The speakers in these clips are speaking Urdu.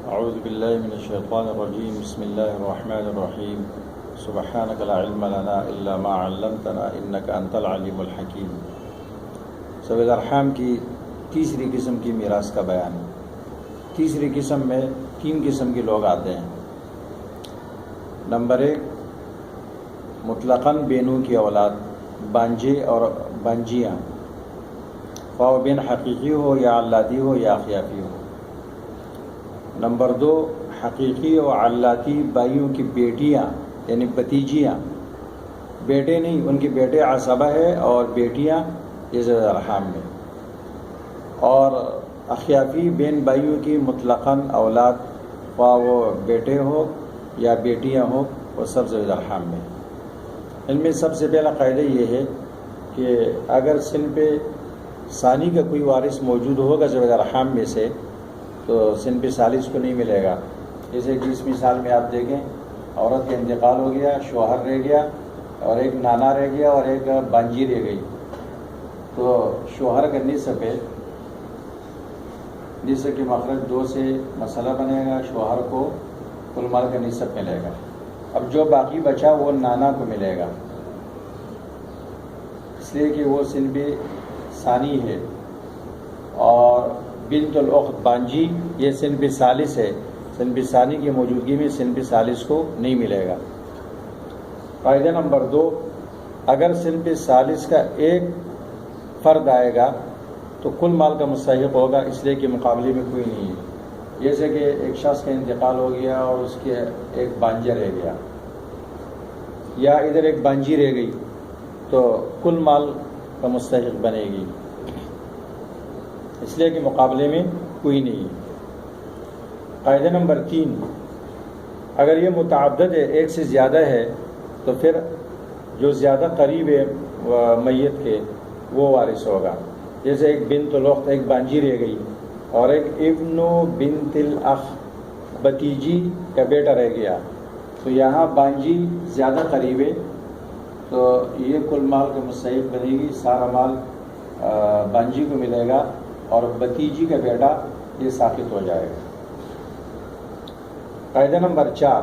اعوذ باللہ من الشیطان الرجیم بسم اللہ الرحمن الرحیم سبحانک لا علم لنا الا ما علمتنا انک انت العلیم الحکیم۔ ذوی الارحام کی تیسری قسم کی میراث کا بیان ہے۔ تیسری قسم میں 3 قسم کے لوگ آتے ہیں۔ نمبر 1 مطلقاً بینوں کی اولاد، بانجے اور بانجیاں، خواہ بین حقیقی ہو یا علاتی ہو یا اخیافی ہو۔ نمبر 2 حقیقی اور علاتی بھائیوں کی بیٹیاں یعنی بھتیجیاں، بیٹے نہیں، ان کے بیٹے عصبہ ہے اور بیٹیاں یہ ذوی الارحام میں۔ اور اخیافی بین بھائیوں کی مطلقاً اولاد، خواہ وہ بیٹے ہو یا بیٹیاں ہو، وہ سب ذوی الارحام میں۔ ان میں سب سے پہلا قاعدہ یہ ہے کہ اگر صنف ثانی کا کوئی وارث موجود ہوگا ذوی الارحام میں سے تو صنف ثالث کو نہیں ملے گا۔ جیسے کہ اس مثال میں آپ دیکھیں، عورت کا انتقال ہو گیا، شوہر رہ گیا اور ایک نانا رہ گیا اور ایک بانجی رہ گئی، تو شوہر کا نصف ہے، نصف کے مخرج 2 سے مسئلہ بنے گا، شوہر کو کل مال کا نصف ملے گا۔ اب جو باقی بچا وہ نانا کو ملے گا، اس لیے کہ وہ صنف ثانی ہے، اور بنت الاخت بانجی یہ صنف ثالث ہے، صنف ثانی کی موجودگی میں صنف ثالث کو نہیں ملے گا۔ قاعدہ نمبر 2 اگر صنف ثالث کا ایک فرد آئے گا تو کل مال کا مستحق ہوگا، اس لیے کہ مقابلے میں کوئی نہیں ہے۔ جیسے کہ ایک شخص کا انتقال ہو گیا اور اس کے ایک بانجا رہ گیا، یا ادھر ایک بانجی رہ گئی، تو کل مال کا مستحق بنے گی، اس لیے کہ مقابلے میں کوئی نہیں۔ قاعدہ نمبر 3 اگر یہ متعدد ہے، ایک سے زیادہ ہے، تو پھر جو زیادہ قریب ہے میت کے وہ وارث ہوگا۔ جیسے ایک بنت الاخت، ایک بانجی رہ گئی، اور ایک ابن بنت الاخ، بھتیجی کا بیٹا رہ گیا، تو یہاں بانجی زیادہ قریب ہے، تو یہ کل مال کا مستحق بنے گی، سارا مال بانجی کو ملے گا، اور بھتیجی کا بیٹا یہ ساقط ہو جائے گا۔ قاعدہ نمبر 4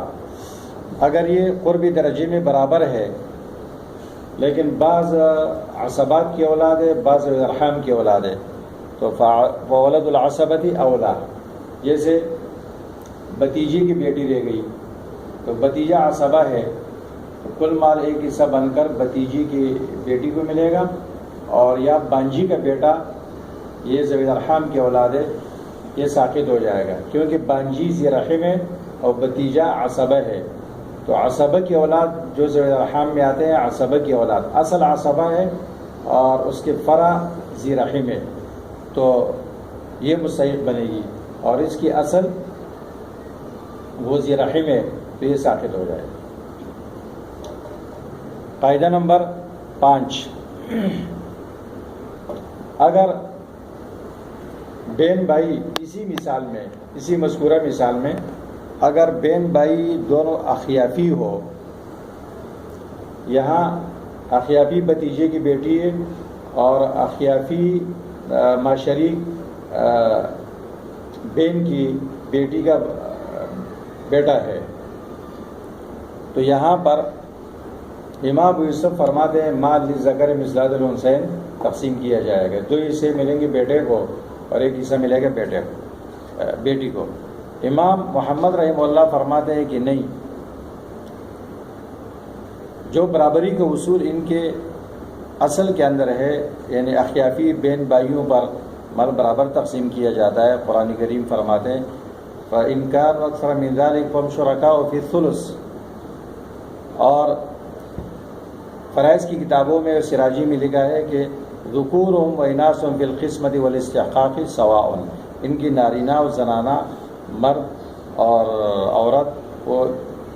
اگر یہ قربی درجے میں برابر ہے لیکن بعض عصبات کی اولاد ہے، بعض ذوی الارحام کی اولاد ہے، تو فولد العصبۃ اولا۔ جیسے بھتیجی کی بیٹی رہ گئی تو بھتیجا عصبہ ہے، تو کل مال ایک حصہ بن کر بھتیجی کی بیٹی کو ملے گا، اور یا بانجی کا بیٹا یہ ذوی الارحام کی اولاد ہے، یہ ساقط ہو جائے گا، کیونکہ بانجی ذی رحم ہے اور بھتیجا عصبہ ہے، تو عصبہ کی اولاد جو ذوی الارحام میں آتے ہیں، عصبہ کی اولاد اصل عصبہ ہے اور اس کے فرع ذی رحم ہے، تو یہ مستحق بنے گی، اور اس کی اصل وہ ذی رحم ہے، تو یہ ساقط ہو جائے گا۔ قاعدہ نمبر 5 اگر بہن بھائی اسی مذکورہ مثال میں اگر بہن بھائی دونوں اخیافی ہو، یہاں اخیافی بھتیجے کی بیٹی ہے اور اخیافی ماشریک بہن کی بیٹی کا بیٹا ہے، تو یہاں پر امام ابو یوسف فرماتے ہیں مال للذکر مثل حظ الانثیین تقسیم کیا جائے گا، 2 حصے ملیں گے بیٹے کو اور 1 حصہ ملے گا بیٹی کو۔ امام محمد رحمہ اللہ فرماتے ہیں کہ نہیں، جو برابری کا اصول ان کے اصل کے اندر ہے، یعنی اخیافی بین بھائیوں پر مال برابر تقسیم کیا جاتا ہے۔ قرآن کریم فرماتے ہیں فَإِنْ كَانُوا أَكْثَرَ مِنْ ذَلِكَ فَهُمْ شُرَكَاءُ فِي الثُّلُثِ، اور فرائض کی کتابوں میں سراجی میں لکھا ہے کہ ذکورہم واناثہم فی القسمۃ والاستحقاق سواء، ان کی نارینہ اور زنانہ، مرد اور عورت وہ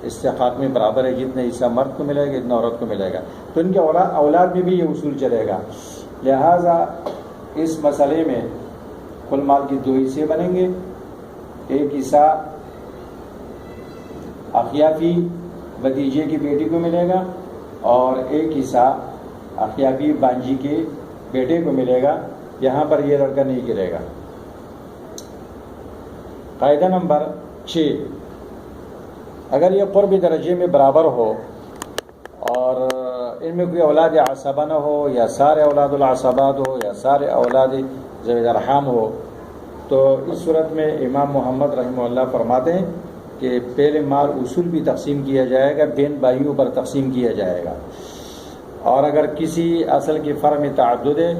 استحقاق میں برابر ہے، جتنے حصہ مرد کو ملے گا اتنا عورت کو ملے گا، تو ان کے اولاد میں بھی یہ اصول چلے گا۔ لہٰذا اس مسئلے میں کل مال کی 2 حصے بنیں گے، 1 حصہ اخیافی بھتیجے کی بیٹی کو ملے گا اور 1 حصہ اخیافی بانجی کے بیٹے کو ملے گا، یہاں پر یہ لڑکا نہیں گرے گا۔ قاعدہ نمبر 6 اگر یہ قرب درجے میں برابر ہو اور ان میں کوئی اولاد عصبہ نہ ہو یا سارے اولاد العصبات ہو یا سارے اولاد ذوی الارحام ہو، تو اس صورت میں امام محمد رحمہ اللہ فرماتے ہیں کہ پہلے مال اصول بھی تقسیم کیا جائے گا، بین بھائیوں پر تقسیم کیا جائے گا، اور اگر کسی اصل کی فرع میں تعدد ہے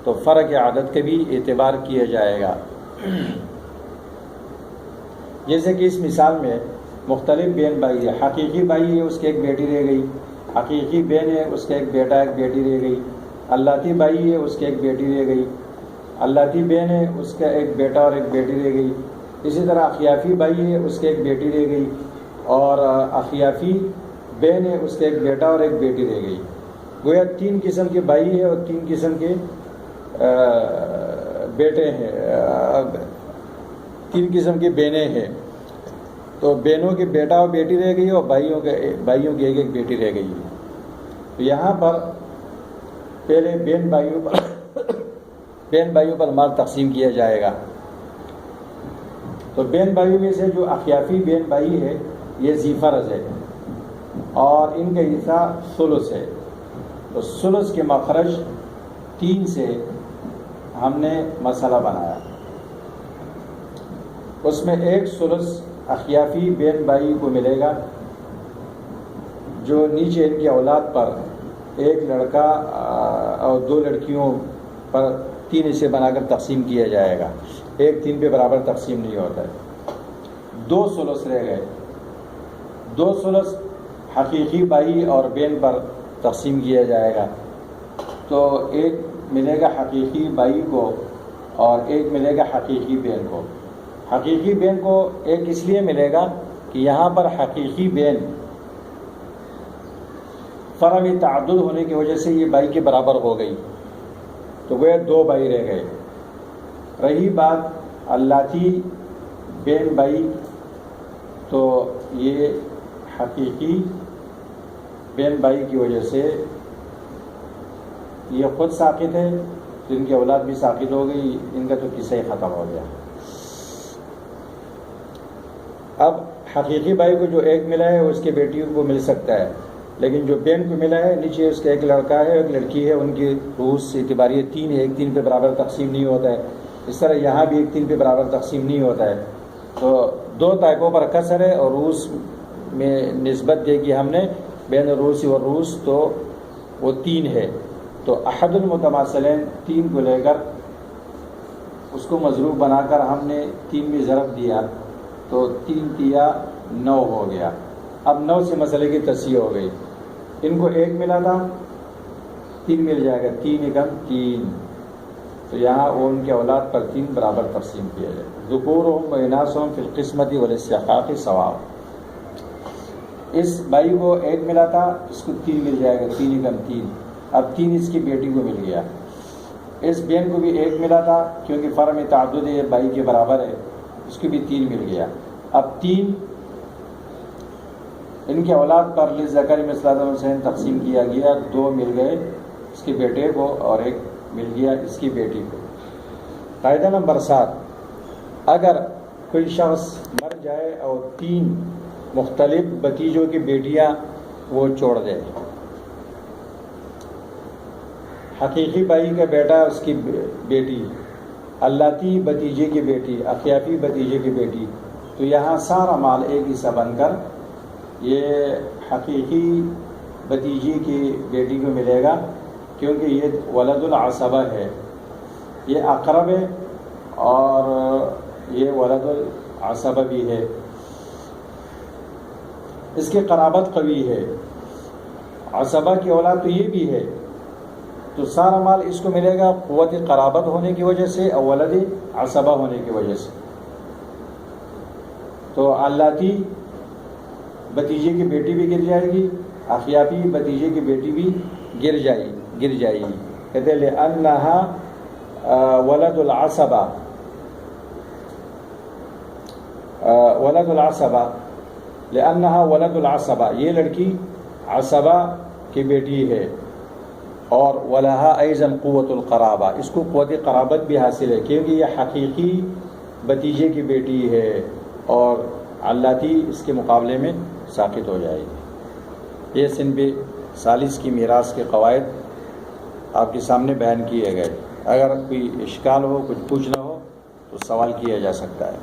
تو فرع کے عدد کا بھی اعتبار کیا جائے گا۔ جیسے کہ اس مثال میں مختلف بین بھائی ہے، حقیقی بھائی ہے اس کی ایک بیٹی رہ گئی، حقیقی بہن ہے اس کا ایک بیٹا ایک بیٹی رہ گئی، اللتی بھائی ہے اس کی ایک بیٹی رہ گئی، اللتی بہن ہے اس کا ایک بیٹا اور ایک بیٹی رہ گئی، اسی طرح اخیافی بھائی ہے اس کی ایک بیٹی رہ گئی، اور اخیافی بہن ہے اس کا ایک بیٹا اور ایک بیٹی رہ گئی۔ گویا 3 قسم کے بھائی ہیں اور 3 قسم کے بیٹے ہیں، 3 قسم کی بہنیں ہیں، تو بہنوں کے بیٹا اور بیٹی رہ گئی اور بھائیوں کی ایک ایک بیٹی رہ گئی۔ تو یہاں پر پہلے بہن بھائیوں پر مال تقسیم کیا جائے گا۔ تو بہن بھائیوں میں سے جو اخیافی بہن بھائی ہے یہ ذی فرض ہے اور ان کا حصہ ثلث ہے، تو ثلث کے مخرج 3 سے ہم نے مسئلہ بنایا، اس میں ایک ثلث اخیافی بہن بھائی کو ملے گا جو نیچے ان کی اولاد پر ایک لڑکا اور 2 لڑکیوں پر 3 حصے بنا کر تقسیم کیا جائے گا، 1 3 پہ برابر تقسیم نہیں ہوتا ہے۔ 2 ثلث رہ گئے، 2 ثلث حقیقی بھائی اور بہن پر تقسیم کیا جائے گا، تو ایک ملے گا حقیقی بھائی کو اور ایک ملے گا حقیقی بہن کو۔ حقیقی بہن کو ایک اس لیے ملے گا کہ یہاں پر حقیقی بہن فرع میں تعدد ہونے کی وجہ سے یہ بھائی کے برابر ہو گئی، تو وہ 2 بھائی رہ گئے۔ رہی بات اللاتی بہن بھائی، تو یہ حقیقی بہن بھائی کی وجہ سے یہ خود ساقط ہے، تو ان کی اولاد بھی ساقط ہو گئی، ان کا تو قصہ ہی ختم ہو گیا۔ اب حقیقی بھائی کو جو ایک ملا ہے اس کی بیٹیوں کو مل سکتا ہے، لیکن جو بہن کو ملا ہے نیچے اس کا ایک لڑکا ہے ایک لڑکی ہے، ان کی روس اعتباری 3 ہے، 1 3 پہ برابر تقسیم نہیں ہوتا ہے، اس طرح یہاں بھی 1 3 پہ برابر تقسیم نہیں ہوتا ہے، تو 2 طائفوں پر کسر ہے اور روس میں نسبت دے گی ہم نے بین الروس و روس، تو وہ 3 ہے، تو احد المتماثلین 3 کو لے کر اس کو مضروب بنا کر ہم نے 3 میں ضرب دیا، تو 3 تیا 9 ہو گیا۔ اب 9 سے مسئلے کی تصحیح ہو گئی، ان کو 1 ملا تھا 3 مل جائے گا، 3 × 3، تو یہاں وہ ان کے اولاد پر 3 برابر تقسیم کیا جائے۔ ذکورہم و اناثہم فی القسمۃ والاستحقاق سواء، اس بھائی کو 1 ملا تھا، اس کو 3 مل جائے گا، 3 × 3، اب 3 اس کی بیٹی کو مل گیا۔ اس بہن کو بھی 1 ملا تھا کیونکہ فرع میں تعدد ہے، بھائی کے برابر ہے، اس کو بھی 3 مل گیا۔ اب 3 ان کے اولاد پر للذکر مثل حظ الانثیین تقسیم کیا گیا، 2 مل گئے اس کے بیٹے کو اور 1 مل گیا اس کی بیٹی کو۔ قاعدہ نمبر 7، اگر کوئی شخص مر جائے اور 3 مختلف بھتیجوں کی بیٹیاں وہ چھوڑ دے، حقیقی بھائی کا بیٹا اس کی بیٹی، اللاتی بھتیجے کی بیٹی، اخیافی بھتیجے کی بیٹی، تو یہاں سارا مال ایک حصہ بن کر یہ حقیقی بھتیجی کی بیٹی کو ملے گا، کیونکہ یہ ولد العصبہ ہے، یہ اقرب ہے اور یہ ولد العصبہ بھی ہے، اس کی قرابت قوی ہے، عصبہ کی اولاد تو یہ بھی ہے، تو سارا مال اس کو ملے گا قوت قرابت ہونے کی وجہ سے اور ولد عصبہ ہونے کی وجہ سے۔ تو اللاتی بھتیجے کی بیٹی بھی گر جائے گی، اخیافی بھتیجے کی بیٹی بھی گر جائے گی، کہتے ہیں لأنہا ولد العصبہ، لأنہا ولد العصبہ، یہ لڑکی عصبہ کی بیٹی ہے، اور ولہا ایضا قوت القرابہ، اس کو قوت قرابت بھی حاصل ہے کیونکہ یہ حقیقی بھتیجے کی بیٹی ہے اور علاتی اس کے مقابلے میں ساقط ہو جائے گی۔ یہ صنف ثالث کی میراث کے قواعد آپ کے سامنے بیان کیے گئے۔ اگر کوئی اشکال ہو، کچھ پوچھنا ہو تو سوال کیا جا سکتا ہے۔